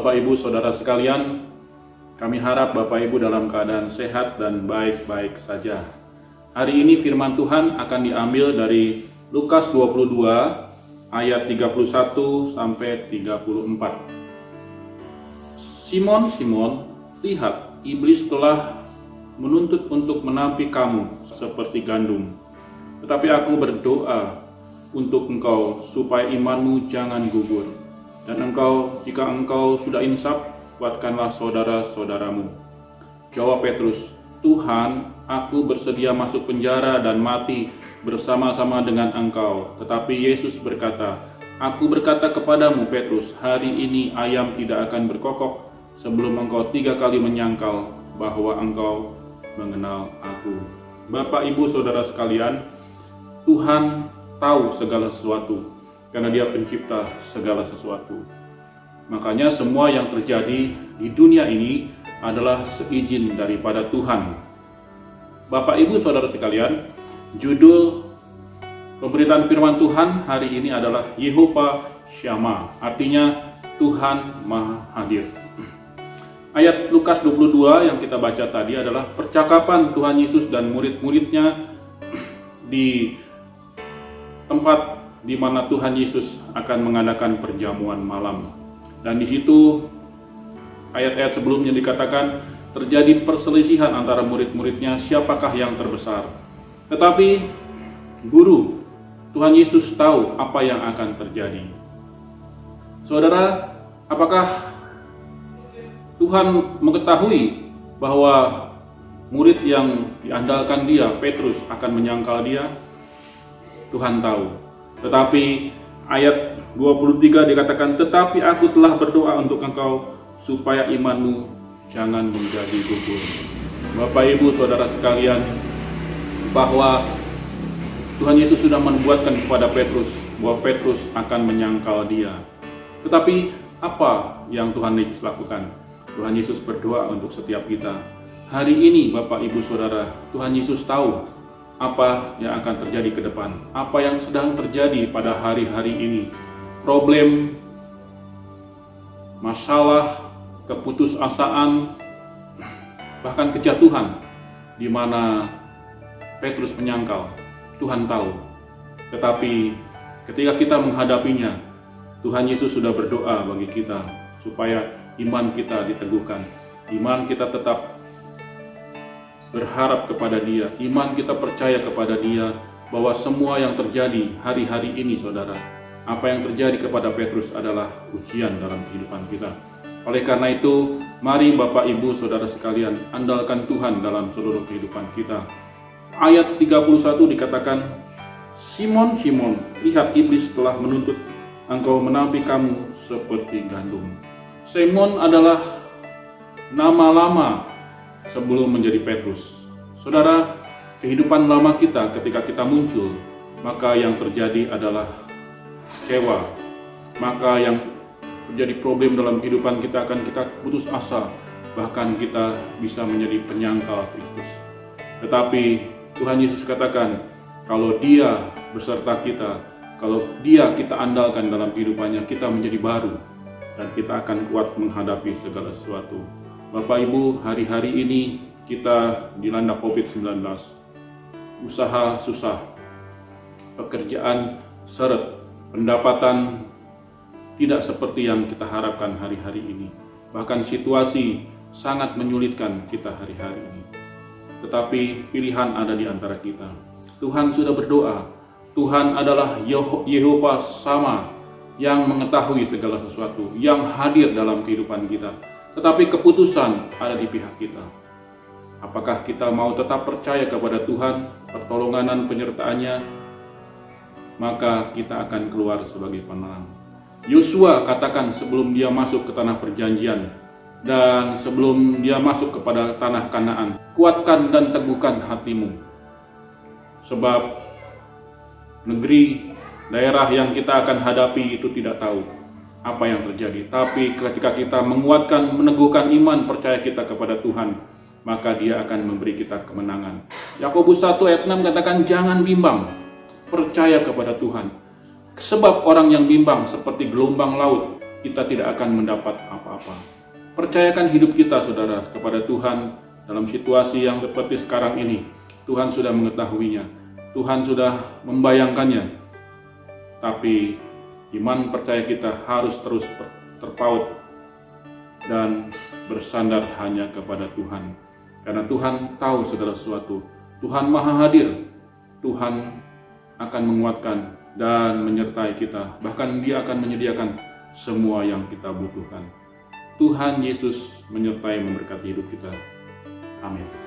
Bapak Ibu Saudara sekalian, kami harap Bapak Ibu dalam keadaan sehat dan baik-baik saja. Hari ini firman Tuhan akan diambil dari Lukas 22 ayat 31 sampai 34. Simon, Simon, lihat, iblis telah menuntut untuk menampi kamu seperti gandum. Tetapi aku berdoa untuk engkau supaya imanmu jangan gugur. Dan engkau, jika engkau sudah insaf, kuatkanlah saudara-saudaramu. Jawab Petrus, Tuhan, aku bersedia masuk penjara dan mati bersama-sama dengan engkau. Tetapi Yesus berkata, aku berkata kepadamu Petrus, hari ini ayam tidak akan berkokok sebelum engkau 3 kali menyangkal bahwa engkau mengenal aku. Bapak, Ibu, Saudara sekalian, Tuhan tahu segala sesuatu karena Dia pencipta segala sesuatu. Makanya semua yang terjadi di dunia ini adalah seizin daripada Tuhan. Bapak, Ibu, Saudara sekalian, judul pemberitaan firman Tuhan hari ini adalah Yehovah Shammah, artinya Tuhan Maha Hadir. Ayat Lukas 22 yang kita baca tadi adalah percakapan Tuhan Yesus dan murid-muridnya di tempat di mana Tuhan Yesus akan mengadakan perjamuan malam. Dan di situ ayat-ayat sebelumnya dikatakan terjadi perselisihan antara murid-muridnya siapakah yang terbesar. Tetapi guru Tuhan Yesus tahu apa yang akan terjadi. Saudara, apakah Tuhan mengetahui bahwa murid yang diandalkan Dia, Petrus, akan menyangkal Dia? Tuhan tahu. Tetapi ayat 23 dikatakan, tetapi aku telah berdoa untuk engkau supaya imanmu jangan menjadi gugur. Bapak, Ibu, Saudara sekalian, bahwa Tuhan Yesus sudah membuatkan kepada Petrus bahwa Petrus akan menyangkal Dia. Tetapi apa yang Tuhan Yesus lakukan? Tuhan Yesus berdoa untuk setiap kita. Hari ini Bapak, Ibu, Saudara, Tuhan Yesus tahu apa yang akan terjadi ke depan, apa yang sedang terjadi pada hari-hari ini. Problem, masalah, keputusasaan, bahkan kejatuhan di mana Petrus menyangkal, Tuhan tahu. Tetapi ketika kita menghadapinya, Tuhan Yesus sudah berdoa bagi kita supaya iman kita diteguhkan, iman kita tetap berharap kepada Dia, iman kita percaya kepada Dia bahwa semua yang terjadi hari-hari ini, saudara, apa yang terjadi kepada Petrus adalah ujian dalam kehidupan kita. Oleh karena itu, mari Bapak, Ibu, Saudara sekalian, andalkan Tuhan dalam seluruh kehidupan kita. Ayat 31 dikatakan, Simon, Simon, lihat iblis telah menuntut engkau menampi kamu seperti gandum. Simon adalah nama lama sebelum menjadi Petrus. Saudara, kehidupan lama kita ketika kita muncul, maka yang terjadi adalah kecewa. Maka yang terjadi problem dalam kehidupan kita akan kita putus asa, bahkan kita bisa menjadi penyangkal Kristus. Tetapi Tuhan Yesus katakan, kalau Dia beserta kita, kalau Dia kita andalkan dalam kehidupannya, kita menjadi baru dan kita akan kuat menghadapi segala sesuatu. Bapak, Ibu, hari-hari ini kita dilanda COVID-19. Usaha susah, pekerjaan seret, pendapatan tidak seperti yang kita harapkan hari-hari ini. Bahkan situasi sangat menyulitkan kita hari-hari ini. Tetapi pilihan ada di antara kita. Tuhan sudah berdoa. Tuhan adalah Yehovah Shammah yang mengetahui segala sesuatu, yang hadir dalam kehidupan kita. Tetapi keputusan ada di pihak kita. Apakah kita mau tetap percaya kepada Tuhan, pertolongan penyertaannya, maka kita akan keluar sebagai pemenang. Yosua katakan sebelum dia masuk ke tanah perjanjian dan sebelum dia masuk kepada tanah Kanaan, kuatkan dan teguhkan hatimu. Sebab negeri, daerah yang kita akan hadapi itu tidak tahu apa yang terjadi. Tapi ketika kita menguatkan, meneguhkan iman percaya kita kepada Tuhan, maka Dia akan memberi kita kemenangan. Yakobus 1 ayat 6 katakan, jangan bimbang, percaya kepada Tuhan. Sebab orang yang bimbang seperti gelombang laut kita tidak akan mendapat apa-apa. Percayakan hidup kita, saudara, kepada Tuhan dalam situasi yang seperti sekarang ini. Tuhan sudah mengetahuinya, Tuhan sudah membayangkannya. Tapi iman percaya kita harus terus terpaut dan bersandar hanya kepada Tuhan. Karena Tuhan tahu segala sesuatu. Tuhan Maha Hadir. Tuhan akan menguatkan dan menyertai kita. Bahkan Dia akan menyediakan semua yang kita butuhkan. Tuhan Yesus menyertai memberkati hidup kita. Amin.